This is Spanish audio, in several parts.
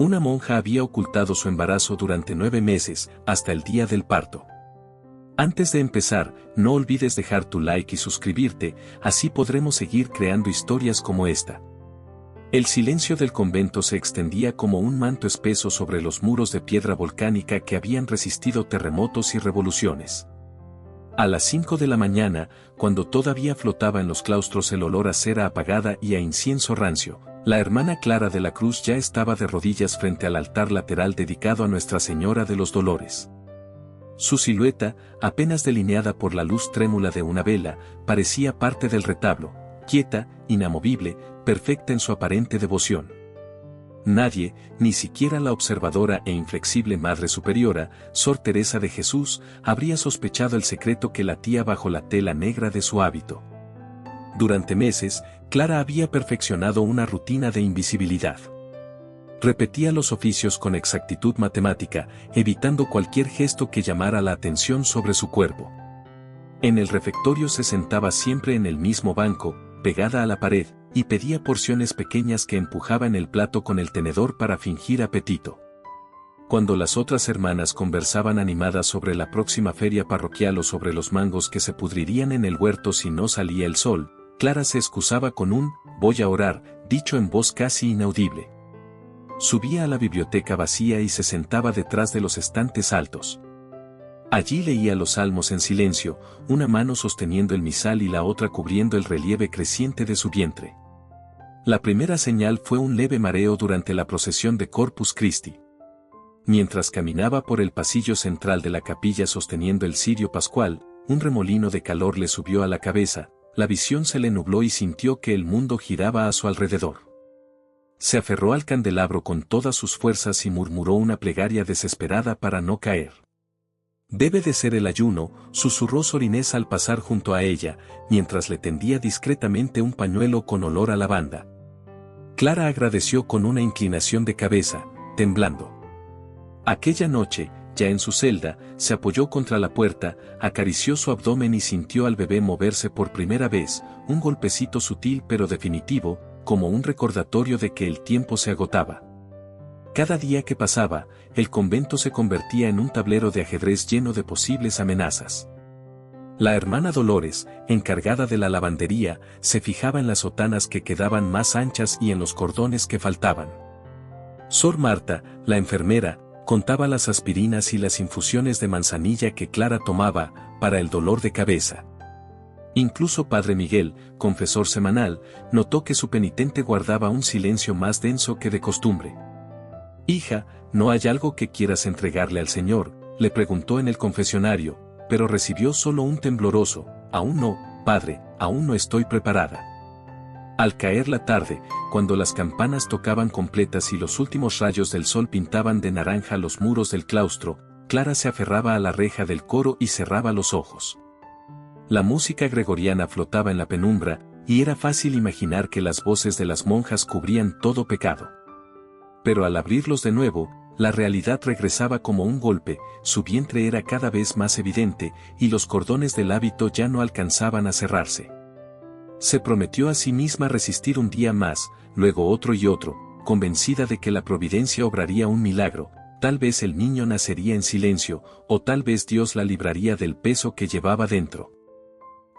Una monja había ocultado su embarazo durante 9 meses, hasta el día del parto. Antes de empezar, no olvides dejar tu like y suscribirte, así podremos seguir creando historias como esta. El silencio del convento se extendía como un manto espeso sobre los muros de piedra volcánica que habían resistido terremotos y revoluciones. A las 5 de la mañana, cuando todavía flotaba en los claustros el olor a cera apagada y a incienso rancio, la hermana Clara de la Cruz ya estaba de rodillas frente al altar lateral dedicado a Nuestra Señora de los Dolores. Su silueta, apenas delineada por la luz trémula de una vela, parecía parte del retablo, quieta, inamovible, perfecta en su aparente devoción. Nadie, ni siquiera la observadora e inflexible Madre Superiora, Sor Teresa de Jesús, habría sospechado el secreto que latía bajo la tela negra de su hábito. Durante meses, Clara había perfeccionado una rutina de invisibilidad. Repetía los oficios con exactitud matemática, evitando cualquier gesto que llamara la atención sobre su cuerpo. En el refectorio se sentaba siempre en el mismo banco, pegada a la pared, y pedía porciones pequeñas que empujaba en el plato con el tenedor para fingir apetito. Cuando las otras hermanas conversaban animadas sobre la próxima feria parroquial o sobre los mangos que se pudrirían en el huerto si no salía el sol, Clara se excusaba con un «voy a orar», dicho en voz casi inaudible. Subía a la biblioteca vacía y se sentaba detrás de los estantes altos. Allí leía los salmos en silencio, una mano sosteniendo el misal y la otra cubriendo el relieve creciente de su vientre. La primera señal fue un leve mareo durante la procesión de Corpus Christi. Mientras caminaba por el pasillo central de la capilla sosteniendo el cirio pascual, un remolino de calor le subió a la cabeza, la visión se le nubló y sintió que el mundo giraba a su alrededor. Se aferró al candelabro con todas sus fuerzas y murmuró una plegaria desesperada para no caer. «Debe de ser el ayuno», susurró Sor Inés al pasar junto a ella, mientras le tendía discretamente un pañuelo con olor a lavanda. Clara agradeció con una inclinación de cabeza, temblando. Aquella noche, ya en su celda, se apoyó contra la puerta, acarició su abdomen y sintió al bebé moverse por primera vez, un golpecito sutil pero definitivo, como un recordatorio de que el tiempo se agotaba. Cada día que pasaba, el convento se convertía en un tablero de ajedrez lleno de posibles amenazas. La hermana Dolores, encargada de la lavandería, se fijaba en las sotanas que quedaban más anchas y en los cordones que faltaban. Sor Marta, la enfermera, contaba las aspirinas y las infusiones de manzanilla que Clara tomaba para el dolor de cabeza. Incluso Padre Miguel, confesor semanal, notó que su penitente guardaba un silencio más denso que de costumbre. «Hija, ¿no hay algo que quieras entregarle al Señor?», le preguntó en el confesionario, pero recibió solo un tembloroso «Aún no, padre, aún no estoy preparada». Al caer la tarde, cuando las campanas tocaban completas y los últimos rayos del sol pintaban de naranja los muros del claustro, Clara se aferraba a la reja del coro y cerraba los ojos. La música gregoriana flotaba en la penumbra, y era fácil imaginar que las voces de las monjas cubrían todo pecado. Pero al abrirlos de nuevo, la realidad regresaba como un golpe, su vientre era cada vez más evidente, y los cordones del hábito ya no alcanzaban a cerrarse. Se prometió a sí misma resistir un día más, luego otro y otro, convencida de que la providencia obraría un milagro, tal vez el niño nacería en silencio, o tal vez Dios la libraría del peso que llevaba dentro.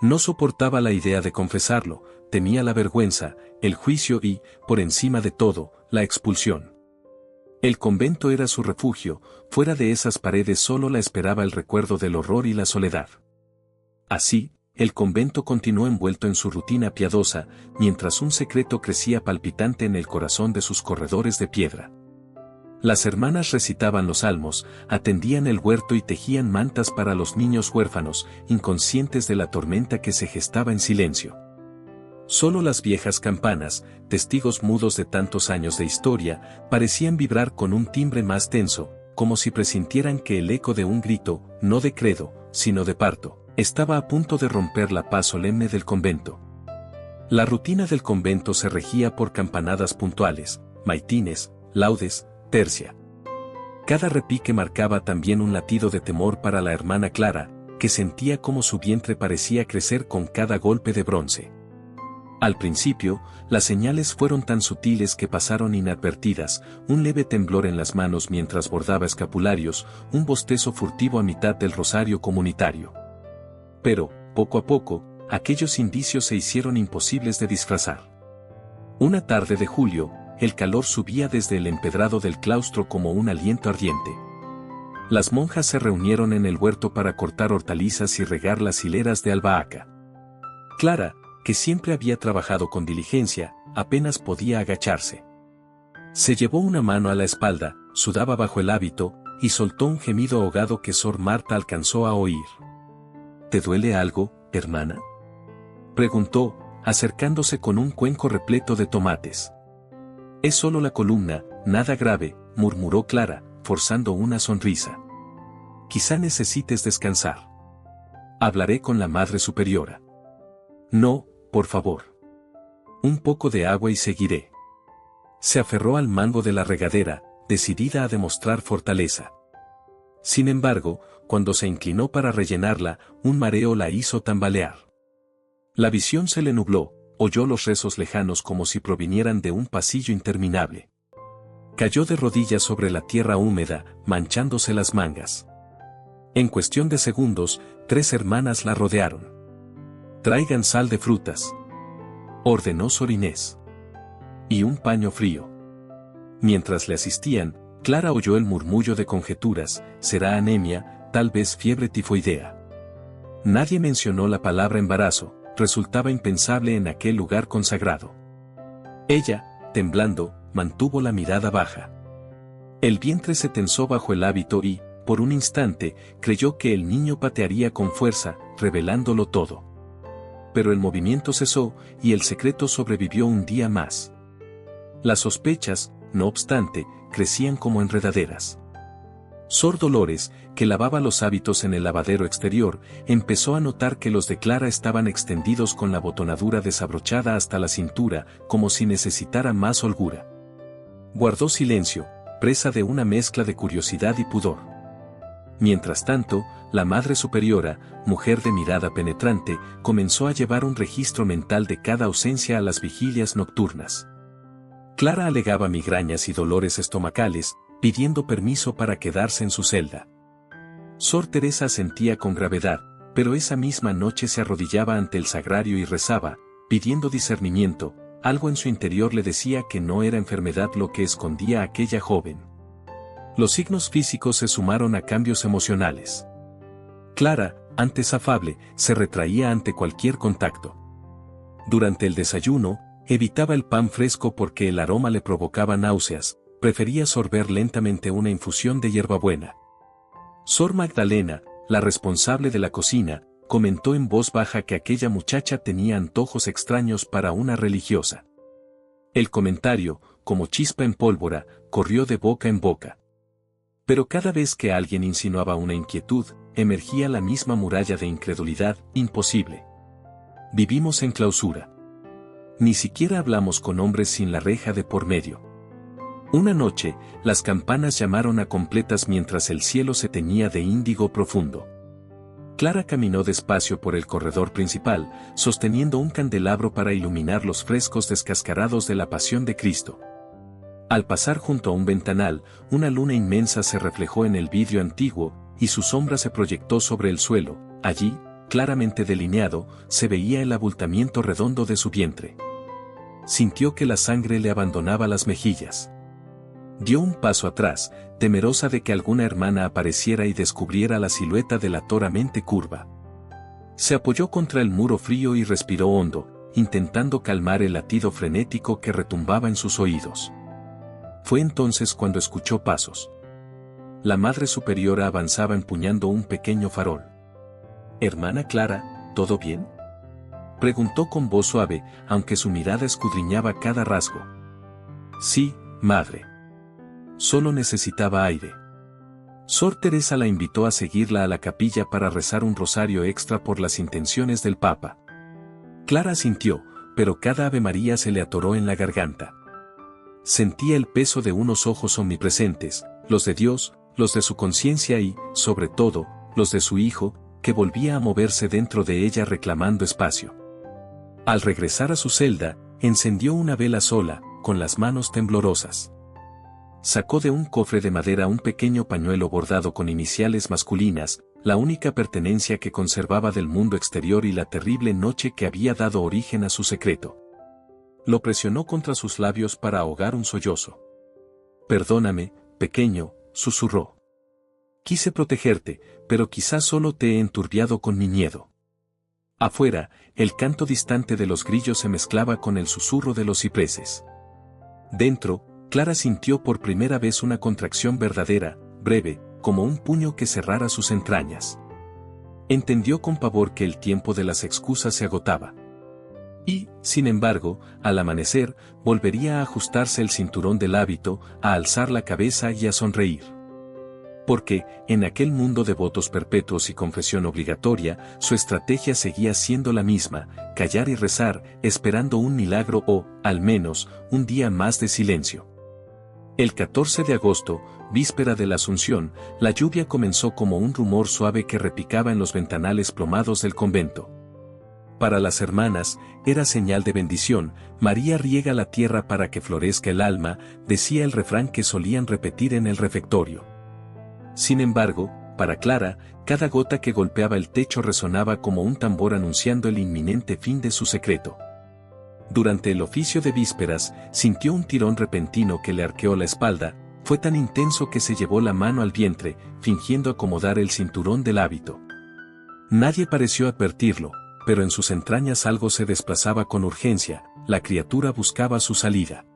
No soportaba la idea de confesarlo, temía la vergüenza, el juicio y, por encima de todo, la expulsión. El convento era su refugio, fuera de esas paredes solo la esperaba el recuerdo del horror y la soledad. Así, el convento continuó envuelto en su rutina piadosa, mientras un secreto crecía palpitante en el corazón de sus corredores de piedra. Las hermanas recitaban los salmos, atendían el huerto y tejían mantas para los niños huérfanos, inconscientes de la tormenta que se gestaba en silencio. Solo las viejas campanas, testigos mudos de tantos años de historia, parecían vibrar con un timbre más tenso, como si presintieran que el eco de un grito, no de credo, sino de parto, estaba a punto de romper la paz solemne del convento. La rutina del convento se regía por campanadas puntuales, maitines, laudes, tercia. Cada repique marcaba también un latido de temor para la hermana Clara, que sentía como su vientre parecía crecer con cada golpe de bronce. Al principio, las señales fueron tan sutiles que pasaron inadvertidas, un leve temblor en las manos mientras bordaba escapularios, un bostezo furtivo a mitad del rosario comunitario. Pero, poco a poco, aquellos indicios se hicieron imposibles de disfrazar. Una tarde de julio, el calor subía desde el empedrado del claustro como un aliento ardiente. Las monjas se reunieron en el huerto para cortar hortalizas y regar las hileras de albahaca. Clara, que siempre había trabajado con diligencia, apenas podía agacharse. Se llevó una mano a la espalda, sudaba bajo el hábito, y soltó un gemido ahogado que Sor Marta alcanzó a oír. ¿Te duele algo, hermana?, preguntó, acercándose con un cuenco repleto de tomates. Es solo la columna, nada grave, murmuró Clara, forzando una sonrisa. Quizá necesites descansar. Hablaré con la Madre Superiora. No, por favor. Un poco de agua y seguiré. Se aferró al mango de la regadera, decidida a demostrar fortaleza. Sin embargo, cuando se inclinó para rellenarla, un mareo la hizo tambalear. La visión se le nubló, oyó los rezos lejanos como si provinieran de un pasillo interminable. Cayó de rodillas sobre la tierra húmeda, manchándose las mangas. En cuestión de segundos, 3 hermanas la rodearon. «Traigan sal de frutas», ordenó Sor Inés. «Y un paño frío». Mientras le asistían, Clara oyó el murmullo de conjeturas: será anemia, tal vez fiebre tifoidea. Nadie mencionó la palabra embarazo, resultaba impensable en aquel lugar consagrado. Ella, temblando, mantuvo la mirada baja. El vientre se tensó bajo el hábito y, por un instante, creyó que el niño patearía con fuerza, revelándolo todo. Pero el movimiento cesó, y el secreto sobrevivió un día más. Las sospechas, no obstante, crecían como enredaderas. Sor Dolores, que lavaba los hábitos en el lavadero exterior, empezó a notar que los de Clara estaban extendidos con la botonadura desabrochada hasta la cintura, como si necesitara más holgura. Guardó silencio, presa de una mezcla de curiosidad y pudor. Mientras tanto, la Madre Superiora, mujer de mirada penetrante, comenzó a llevar un registro mental de cada ausencia a las vigilias nocturnas. Clara alegaba migrañas y dolores estomacales, pidiendo permiso para quedarse en su celda. Sor Teresa asentía con gravedad, pero esa misma noche se arrodillaba ante el sagrario y rezaba, pidiendo discernimiento. Algo en su interior le decía que no era enfermedad lo que escondía a aquella joven. Los signos físicos se sumaron a cambios emocionales. Clara, antes afable, se retraía ante cualquier contacto. Durante el desayuno, evitaba el pan fresco porque el aroma le provocaba náuseas, prefería sorber lentamente una infusión de hierbabuena. Sor Magdalena, la responsable de la cocina, comentó en voz baja que aquella muchacha tenía antojos extraños para una religiosa. El comentario, como chispa en pólvora, corrió de boca en boca. Pero cada vez que alguien insinuaba una inquietud, emergía la misma muralla de incredulidad: imposible. Vivimos en clausura. Ni siquiera hablamos con hombres sin la reja de por medio. Una noche, las campanas llamaron a completas mientras el cielo se teñía de índigo profundo. Clara caminó despacio por el corredor principal, sosteniendo un candelabro para iluminar los frescos descascarados de la Pasión de Cristo. Al pasar junto a un ventanal, una luna inmensa se reflejó en el vidrio antiguo, y su sombra se proyectó sobre el suelo. Allí, claramente delineado, se veía el abultamiento redondo de su vientre. Sintió que la sangre le abandonaba las mejillas. Dio un paso atrás, temerosa de que alguna hermana apareciera y descubriera la silueta delatoramente curva. Se apoyó contra el muro frío y respiró hondo, intentando calmar el latido frenético que retumbaba en sus oídos. Fue entonces cuando escuchó pasos. La Madre Superiora avanzaba empuñando un pequeño farol. «Hermana Clara, ¿todo bien?», preguntó con voz suave, aunque su mirada escudriñaba cada rasgo. «Sí, madre. Solo necesitaba aire». Sor Teresa la invitó a seguirla a la capilla para rezar un rosario extra por las intenciones del Papa. Clara asintió, pero cada Ave María se le atoró en la garganta. Sentía el peso de unos ojos omnipresentes, los de Dios, los de su conciencia y, sobre todo, los de su Hijo, que volvía a moverse dentro de ella reclamando espacio. Al regresar a su celda, encendió una vela sola, con las manos temblorosas. Sacó de un cofre de madera un pequeño pañuelo bordado con iniciales masculinas, la única pertenencia que conservaba del mundo exterior y la terrible noche que había dado origen a su secreto. Lo presionó contra sus labios para ahogar un sollozo. «Perdóname, pequeño», susurró. «Quise protegerte, pero quizás solo te he enturbiado con mi miedo». Afuera, el canto distante de los grillos se mezclaba con el susurro de los cipreses. Dentro, Clara sintió por primera vez una contracción verdadera, breve, como un puño que cerrara sus entrañas. Entendió con pavor que el tiempo de las excusas se agotaba. Y, sin embargo, al amanecer, volvería a ajustarse el cinturón del hábito, a alzar la cabeza y a sonreír. Porque, en aquel mundo de votos perpetuos y confesión obligatoria, su estrategia seguía siendo la misma, callar y rezar, esperando un milagro o, al menos, un día más de silencio. El 14 de agosto, víspera de la Asunción, la lluvia comenzó como un rumor suave que repicaba en los ventanales plomados del convento. Para las hermanas, era señal de bendición. «María riega la tierra para que florezca el alma», decía el refrán que solían repetir en el refectorio. Sin embargo, para Clara, cada gota que golpeaba el techo resonaba como un tambor anunciando el inminente fin de su secreto. Durante el oficio de vísperas, sintió un tirón repentino que le arqueó la espalda, fue tan intenso que se llevó la mano al vientre, fingiendo acomodar el cinturón del hábito. Nadie pareció advertirlo, pero en sus entrañas algo se desplazaba con urgencia, la criatura buscaba su salida.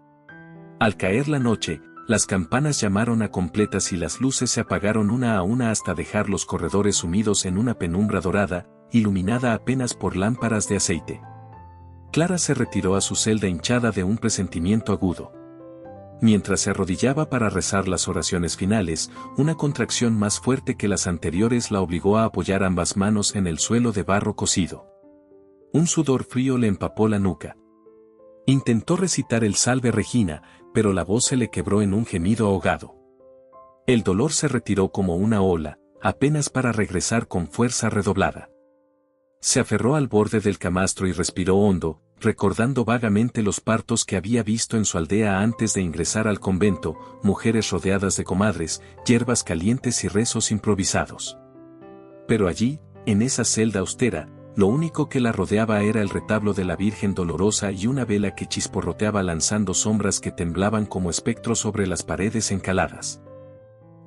Al caer la noche, las campanas llamaron a completas y las luces se apagaron una a una hasta dejar los corredores sumidos en una penumbra dorada, iluminada apenas por lámparas de aceite. Clara se retiró a su celda hinchada de un presentimiento agudo. Mientras se arrodillaba para rezar las oraciones finales, una contracción más fuerte que las anteriores la obligó a apoyar ambas manos en el suelo de barro cocido. Un sudor frío le empapó la nuca. Intentó recitar el Salve Regina, pero la voz se le quebró en un gemido ahogado. El dolor se retiró como una ola, apenas para regresar con fuerza redoblada. Se aferró al borde del camastro y respiró hondo, recordando vagamente los partos que había visto en su aldea antes de ingresar al convento, mujeres rodeadas de comadres, hierbas calientes y rezos improvisados. Pero allí, en esa celda austera, lo único que la rodeaba era el retablo de la Virgen Dolorosa y una vela que chisporroteaba lanzando sombras que temblaban como espectros sobre las paredes encaladas.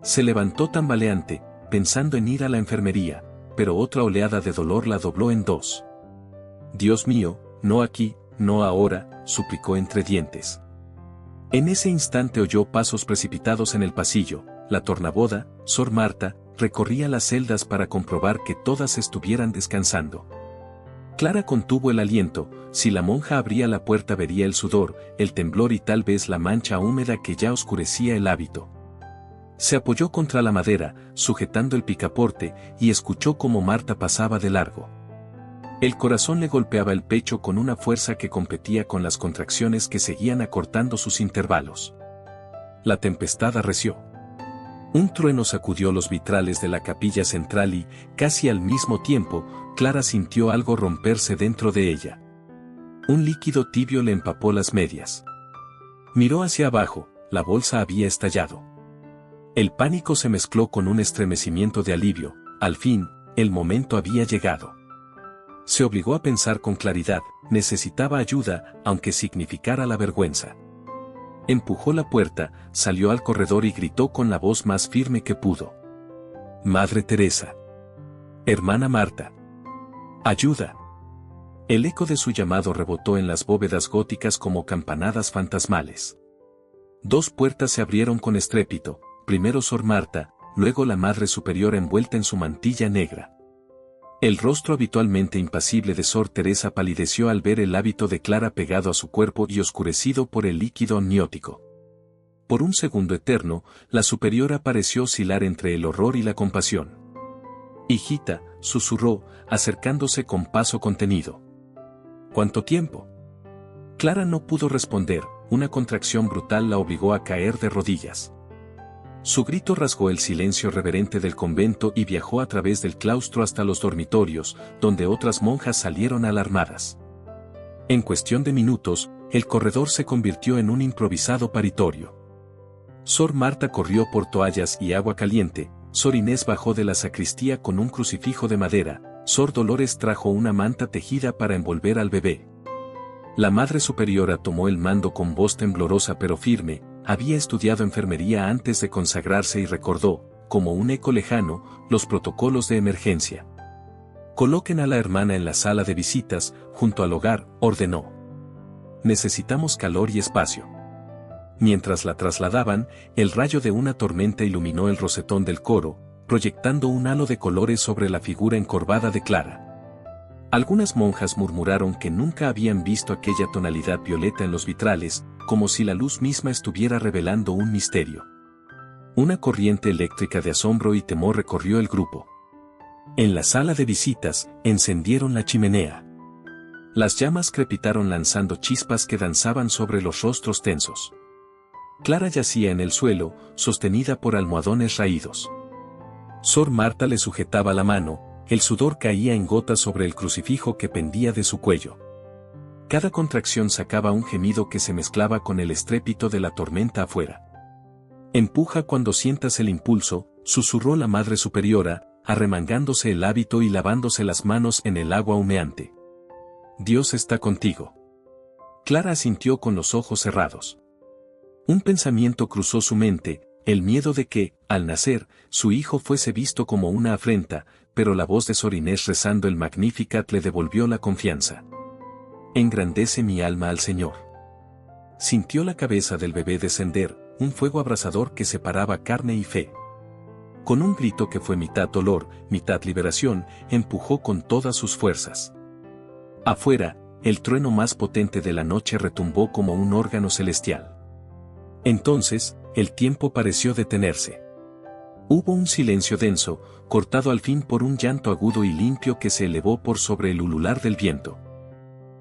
Se levantó tambaleante, pensando en ir a la enfermería, pero otra oleada de dolor la dobló en dos. «Dios mío, no aquí, no ahora», suplicó entre dientes. En ese instante oyó pasos precipitados en el pasillo. La tornaboda, Sor Marta, recorría las celdas para comprobar que todas estuvieran descansando. Clara contuvo el aliento. Si la monja abría la puerta vería el sudor, el temblor y tal vez la mancha húmeda que ya oscurecía el hábito. Se apoyó contra la madera, sujetando el picaporte, y escuchó cómo Marta pasaba de largo. El corazón le golpeaba el pecho con una fuerza que competía con las contracciones que seguían acortando sus intervalos. La tempestad arreció. Un trueno sacudió los vitrales de la capilla central y, casi al mismo tiempo, Clara sintió algo romperse dentro de ella. Un líquido tibio le empapó las medias. Miró hacia abajo, la bolsa había estallado. El pánico se mezcló con un estremecimiento de alivio. Al fin, el momento había llegado. Se obligó a pensar con claridad, necesitaba ayuda, aunque significara la vergüenza. Empujó la puerta, salió al corredor y gritó con la voz más firme que pudo. «Madre Teresa. Hermana Marta. Ayuda». El eco de su llamado rebotó en las bóvedas góticas como campanadas fantasmales. Dos puertas se abrieron con estrépito. Primero Sor Marta, luego la Madre Superiora envuelta en su mantilla negra. El rostro habitualmente impasible de Sor Teresa palideció al ver el hábito de Clara pegado a su cuerpo y oscurecido por el líquido amniótico. Por un segundo eterno, la superiora pareció oscilar entre el horror y la compasión. «Hijita», susurró, acercándose con paso contenido. «¿Cuánto tiempo?». Clara no pudo responder, una contracción brutal la obligó a caer de rodillas. Su grito rasgó el silencio reverente del convento y viajó a través del claustro hasta los dormitorios, donde otras monjas salieron alarmadas. En cuestión de minutos, el corredor se convirtió en un improvisado paritorio. Sor Marta corrió por toallas y agua caliente, Sor Inés bajó de la sacristía con un crucifijo de madera, Sor Dolores trajo una manta tejida para envolver al bebé. La Madre Superiora tomó el mando con voz temblorosa pero firme, había estudiado enfermería antes de consagrarse y recordó, como un eco lejano, los protocolos de emergencia. Coloquen a la hermana en la sala de visitas, junto al hogar, ordenó. Necesitamos calor y espacio. Mientras la trasladaban, el rayo de una tormenta iluminó el rosetón del coro, proyectando un halo de colores sobre la figura encorvada de Clara. Algunas monjas murmuraron que nunca habían visto aquella tonalidad violeta en los vitrales, como si la luz misma estuviera revelando un misterio. Una corriente eléctrica de asombro y temor recorrió el grupo. En la sala de visitas, encendieron la chimenea. Las llamas crepitaron lanzando chispas que danzaban sobre los rostros tensos. Clara yacía en el suelo, sostenida por almohadones raídos. Sor Marta le sujetaba la mano, el sudor caía en gotas sobre el crucifijo que pendía de su cuello. Cada contracción sacaba un gemido que se mezclaba con el estrépito de la tormenta afuera. Empuja cuando sientas el impulso, susurró la Madre Superiora, arremangándose el hábito y lavándose las manos en el agua humeante. Dios está contigo. Clara asintió con los ojos cerrados. Un pensamiento cruzó su mente, el miedo de que, al nacer, su hijo fuese visto como una afrenta, pero la voz de Sor Inés rezando el Magnificat le devolvió la confianza. Engrandece mi alma al Señor. Sintió la cabeza del bebé descender, un fuego abrasador que separaba carne y fe. Con un grito que fue mitad dolor, mitad liberación, empujó con todas sus fuerzas. Afuera, el trueno más potente de la noche retumbó como un órgano celestial. Entonces, el tiempo pareció detenerse. Hubo un silencio denso, cortado al fin por un llanto agudo y limpio que se elevó por sobre el ulular del viento.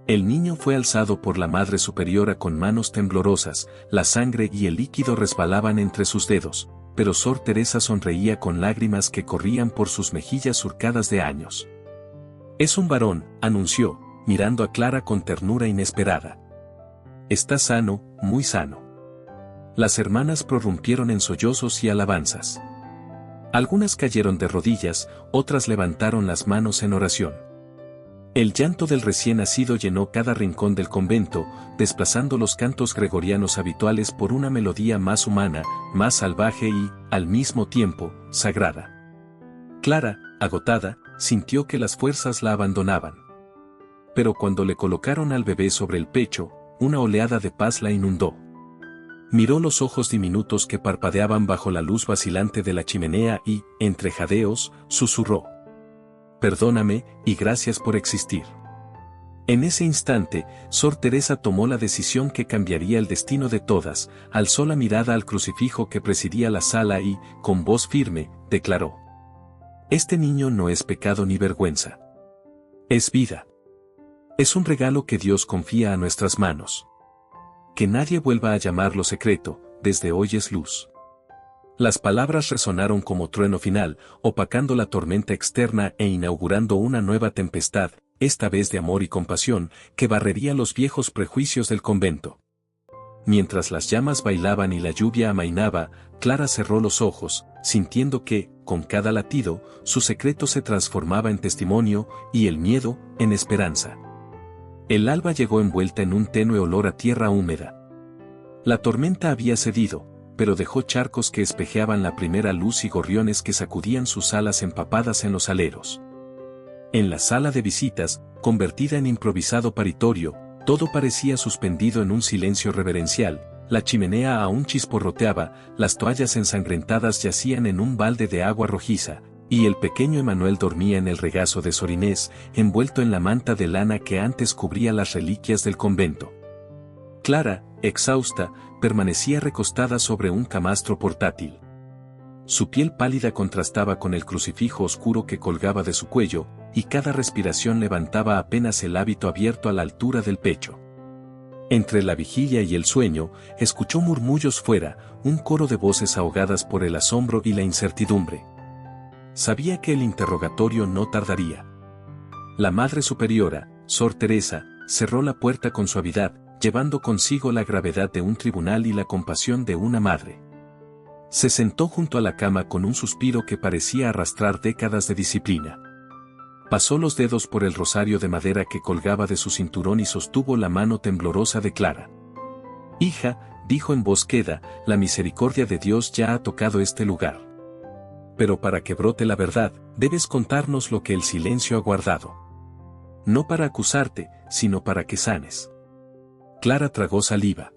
El niño fue alzado por la Madre Superiora con manos temblorosas, la sangre y el líquido resbalaban entre sus dedos, pero Sor Teresa sonreía con lágrimas que corrían por sus mejillas surcadas de años. Es un varón, anunció, mirando a Clara con ternura inesperada. Está sano, muy sano. Las hermanas prorrumpieron en sollozos y alabanzas. Algunas cayeron de rodillas, otras levantaron las manos en oración. El llanto del recién nacido llenó cada rincón del convento, desplazando los cantos gregorianos habituales por una melodía más humana, más salvaje y, al mismo tiempo, sagrada. Clara, agotada, sintió que las fuerzas la abandonaban. Pero cuando le colocaron al bebé sobre el pecho, una oleada de paz la inundó. Miró los ojos diminutos que parpadeaban bajo la luz vacilante de la chimenea y, entre jadeos, susurró. Perdóname, y gracias por existir. En ese instante, Sor Teresa tomó la decisión que cambiaría el destino de todas, alzó la mirada al crucifijo que presidía la sala y, con voz firme, declaró. Este niño no es pecado ni vergüenza. Es vida. Es un regalo que Dios confía a nuestras manos. Que nadie vuelva a llamarlo secreto, desde hoy es luz. Las palabras resonaron como trueno final, opacando la tormenta externa e inaugurando una nueva tempestad, esta vez de amor y compasión, que barrería los viejos prejuicios del convento. Mientras las llamas bailaban y la lluvia amainaba, Clara cerró los ojos, sintiendo que, con cada latido, su secreto se transformaba en testimonio, y el miedo, en esperanza. El alba llegó envuelta en un tenue olor a tierra húmeda. La tormenta había cedido, pero dejó charcos que espejeaban la primera luz y gorriones que sacudían sus alas empapadas en los aleros. En la sala de visitas, convertida en improvisado paritorio, todo parecía suspendido en un silencio reverencial, la chimenea aún chisporroteaba, las toallas ensangrentadas yacían en un balde de agua rojiza, y el pequeño Emanuel dormía en el regazo de Sor Inés, envuelto en la manta de lana que antes cubría las reliquias del convento. Clara, exhausta, permanecía recostada sobre un camastro portátil. Su piel pálida contrastaba con el crucifijo oscuro que colgaba de su cuello, y cada respiración levantaba apenas el hábito abierto a la altura del pecho. Entre la vigilia y el sueño, escuchó murmullos fuera, un coro de voces ahogadas por el asombro y la incertidumbre. Sabía que el interrogatorio no tardaría. La Madre Superiora, Sor Teresa, cerró la puerta con suavidad, llevando consigo la gravedad de un tribunal y la compasión de una madre. Se sentó junto a la cama con un suspiro que parecía arrastrar décadas de disciplina. Pasó los dedos por el rosario de madera que colgaba de su cinturón y sostuvo la mano temblorosa de Clara. «Hija», dijo en voz queda, «la misericordia de Dios ya ha tocado este lugar. Pero para que brote la verdad, debes contarnos lo que el silencio ha guardado. No para acusarte, sino para que sanes». Clara tragó saliva.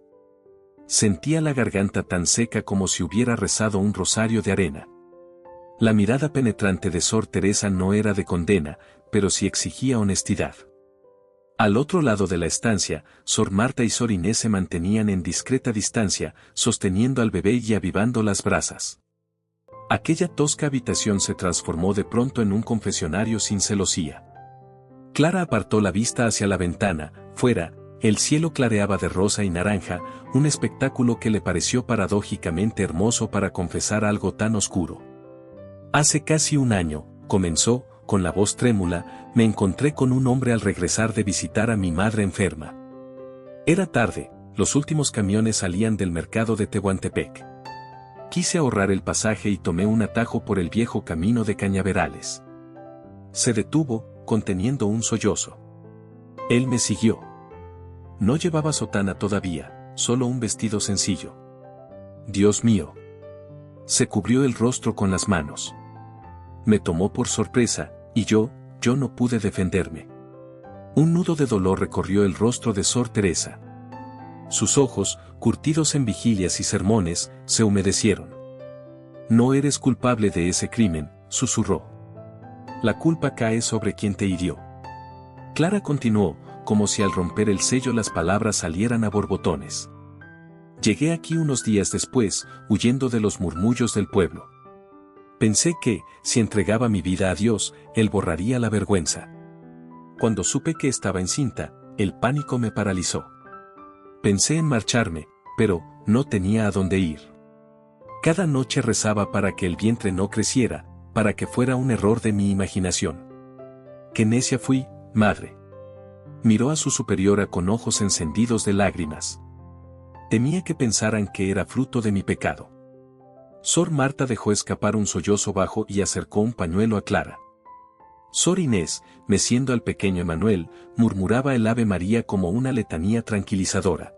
Sentía la garganta tan seca como si hubiera rezado un rosario de arena. La mirada penetrante de Sor Teresa no era de condena, pero sí exigía honestidad. Al otro lado de la estancia, Sor Marta y Sor Inés se mantenían en discreta distancia, sosteniendo al bebé y avivando las brasas. Aquella tosca habitación se transformó de pronto en un confesionario sin celosía. Clara apartó la vista hacia la ventana. Fuera, el cielo clareaba de rosa y naranja, un espectáculo que le pareció paradójicamente hermoso para confesar algo tan oscuro. «Hace casi un año», comenzó, con la voz trémula, «me encontré con un hombre al regresar de visitar a mi madre enferma. Era tarde, los últimos camiones salían del mercado de Tehuantepec. Quise ahorrar el pasaje y tomé un atajo por el viejo camino de Cañaverales. Se detuvo, conteniendo un sollozo. Él me siguió. No llevaba sotana todavía, solo un vestido sencillo. Dios mío. Se cubrió el rostro con las manos. Me tomó por sorpresa, y yo no pude defenderme. Un nudo de dolor recorrió el rostro de Sor Teresa. Sus ojos, curtidos en vigilias y sermones, se humedecieron. «No eres culpable de ese crimen», susurró. «La culpa cae sobre quien te hirió». Clara continuó, como si al romper el sello las palabras salieran a borbotones. «Llegué aquí unos días después, huyendo de los murmullos del pueblo. Pensé que, si entregaba mi vida a Dios, Él borraría la vergüenza. Cuando supe que estaba encinta, el pánico me paralizó. Pensé en marcharme, pero no tenía a dónde ir. Cada noche rezaba para que el vientre no creciera, para que fuera un error de mi imaginación. Qué necia fui, madre». Miró a su superiora con ojos encendidos de lágrimas. Temía que pensaran que era fruto de mi pecado. Sor Marta dejó escapar un sollozo bajo y acercó un pañuelo a Clara. Sor Inés, meciendo al pequeño Emanuel, murmuraba el Ave María como una letanía tranquilizadora.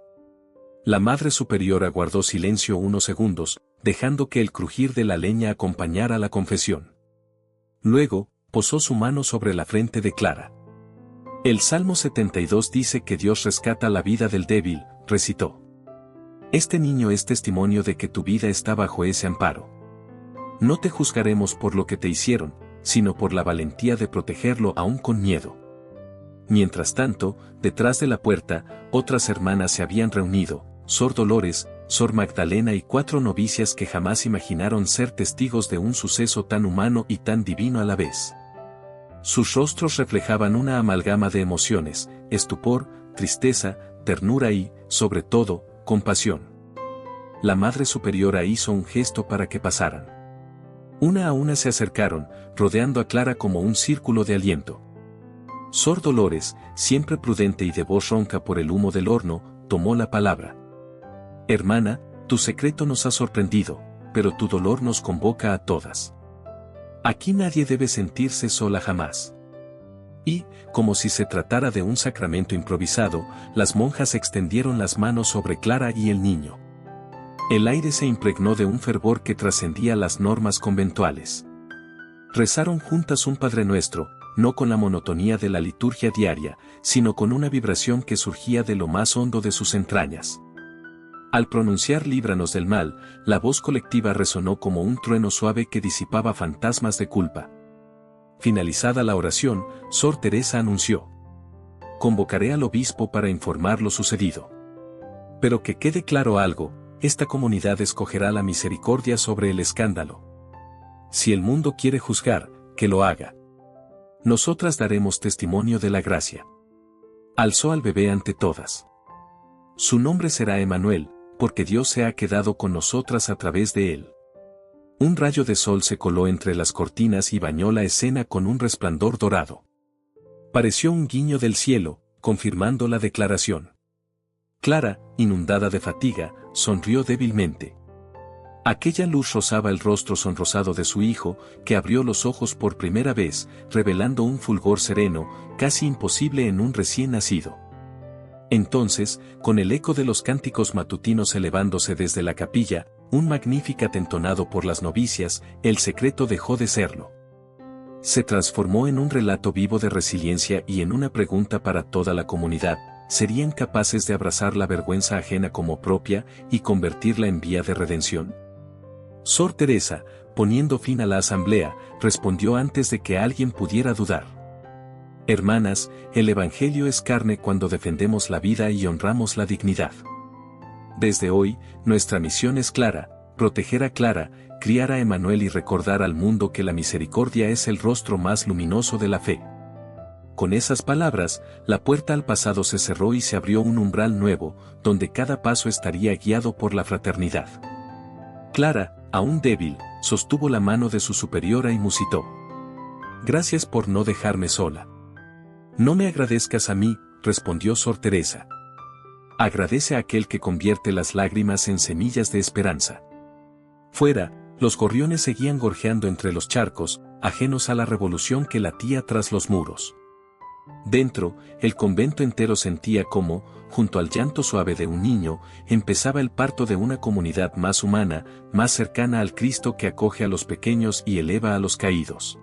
La Madre Superiora guardó silencio unos segundos, dejando que el crujir de la leña acompañara la confesión. Luego, posó su mano sobre la frente de Clara. «El Salmo 72 dice que Dios rescata la vida del débil», recitó. «Este niño es testimonio de que tu vida está bajo ese amparo. No te juzgaremos por lo que te hicieron, sino por la valentía de protegerlo aún con miedo». Mientras tanto, detrás de la puerta, otras hermanas se habían reunido, Sor Dolores, Sor Magdalena y 4 novicias que jamás imaginaron ser testigos de un suceso tan humano y tan divino a la vez. Sus rostros reflejaban una amalgama de emociones, estupor, tristeza, ternura y, sobre todo, compasión. La Madre Superiora hizo un gesto para que pasaran. Una a una se acercaron, rodeando a Clara como un círculo de aliento. Sor Dolores, siempre prudente y de voz ronca por el humo del horno, tomó la palabra. «Hermana, tu secreto nos ha sorprendido, pero tu dolor nos convoca a todas. Aquí nadie debe sentirse sola jamás». Y, como si se tratara de un sacramento improvisado, las monjas extendieron las manos sobre Clara y el niño. El aire se impregnó de un fervor que trascendía las normas conventuales. Rezaron juntas un Padre Nuestro, no con la monotonía de la liturgia diaria, sino con una vibración que surgía de lo más hondo de sus entrañas. Al pronunciar «líbranos del mal», la voz colectiva resonó como un trueno suave que disipaba fantasmas de culpa. Finalizada la oración, Sor Teresa anunció: «Convocaré al obispo para informar lo sucedido. Pero que quede claro algo, esta comunidad escogerá la misericordia sobre el escándalo. Si el mundo quiere juzgar, que lo haga. Nosotras daremos testimonio de la gracia». Alzó al bebé ante todas. «Su nombre será Emanuel, porque Dios se ha quedado con nosotras a través de él». Un rayo de sol se coló entre las cortinas y bañó la escena con un resplandor dorado. Pareció un guiño del cielo, confirmando la declaración. Clara, inundada de fatiga, sonrió débilmente. Aquella luz rozaba el rostro sonrosado de su hijo, que abrió los ojos por primera vez, revelando un fulgor sereno, casi imposible en un recién nacido. Entonces, con el eco de los cánticos matutinos elevándose desde la capilla, un Magnificat entonado por las novicias, el secreto dejó de serlo. Se transformó en un relato vivo de resiliencia y en una pregunta para toda la comunidad: ¿serían capaces de abrazar la vergüenza ajena como propia y convertirla en vía de redención? Sor Teresa, poniendo fin a la asamblea, respondió antes de que alguien pudiera dudar. Hermanas, el Evangelio es carne cuando defendemos la vida y honramos la dignidad. Desde hoy, nuestra misión es clara: proteger a Clara, criar a Emmanuel y recordar al mundo que la misericordia es el rostro más luminoso de la fe. Con esas palabras, la puerta al pasado se cerró y se abrió un umbral nuevo, donde cada paso estaría guiado por la fraternidad. Clara, aún débil, sostuvo la mano de su superiora y musitó: «Gracias por no dejarme sola». «No me agradezcas a mí», respondió Sor Teresa. «Agradece a aquel que convierte las lágrimas en semillas de esperanza». Fuera, los gorriones seguían gorjeando entre los charcos, ajenos a la revolución que latía tras los muros. Dentro, el convento entero sentía cómo, junto al llanto suave de un niño, empezaba el parto de una comunidad más humana, más cercana al Cristo que acoge a los pequeños y eleva a los caídos.